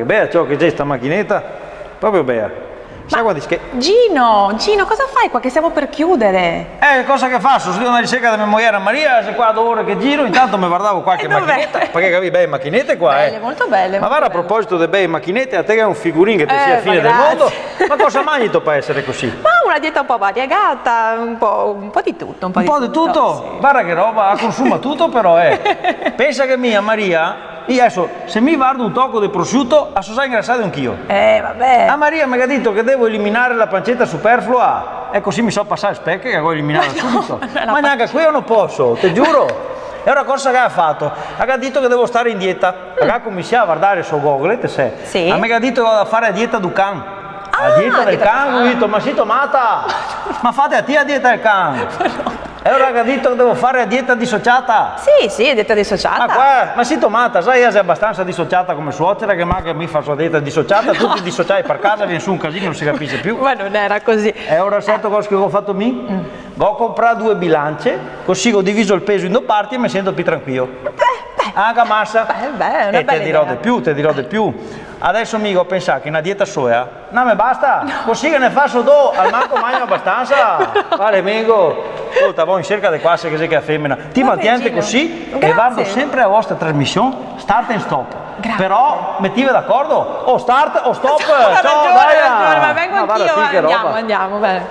che bella ciò che c'è sta macchinetta, proprio bella. Sai quanti Gino, cosa fai qua che stiamo per chiudere? cosa che faccio? Sono una ricerca da mia moglie Maria, se qua 2 ore che giro, intanto mi guardavo qualche macchinetta, perché capi, belle macchinette qua, belle, molto belle. Ma guarda, a proposito delle belle macchinette, a te che è un figurin che ti sia fine del mondo, ma cosa mangi tu per essere così? Ma una dieta un po' variegata, un po' di tutto. Un po' di tutto? Sì. Guarda che roba, consuma tutto però, Pensa che mia Maria, io adesso, se mi guardo un tocco di prosciutto, a so ingrassare anch'io. Vabbè. A Maria mi ha detto che devo eliminare la pancetta superflua, e così mi so passare specche che devo eliminarla subito. Ma neanche qui io non posso, ti giuro. E ora cosa che ha fatto? Ha detto che devo stare in dieta. Perché come si a guardare su Google, te sai. Sì. A me ha detto che vado a fare la dieta del can. La dieta del can, ho detto, ma sei tomata? Ma fate a te la dieta del can. E ora ha detto che devo fare la dieta dissociata. Sì, è dieta dissociata. Ma sei tomata, sai, sei abbastanza dissociata come suocera che manca mi fa la sua dieta dissociata, tutti dissociati per casa, viene su un casino, non si capisce più. Ma non era così. E ora certo cosa che ho fatto me? Ho comprato 2 bilance, così ho diviso il peso in 2 parti e mi sento più tranquillo. Anche massa. Beh, una e bella ti dirò idea. di più. Adesso mi ho pensato che una dieta soia non mi basta, così che ne faccio 2, al manco mangio abbastanza. Vale, amico. Ascolta, voi in cerca di quasse che sei che è femmina. Ti mantieni così. Grazie. E guardo sempre la vostra trasmissione, start and stop. Grazie. Però mettivi d'accordo? O start o stop. Ha Ciao, ragione, dai. ma vengo Ma guarda, anch'io. sì, che roba. Andiamo, bene.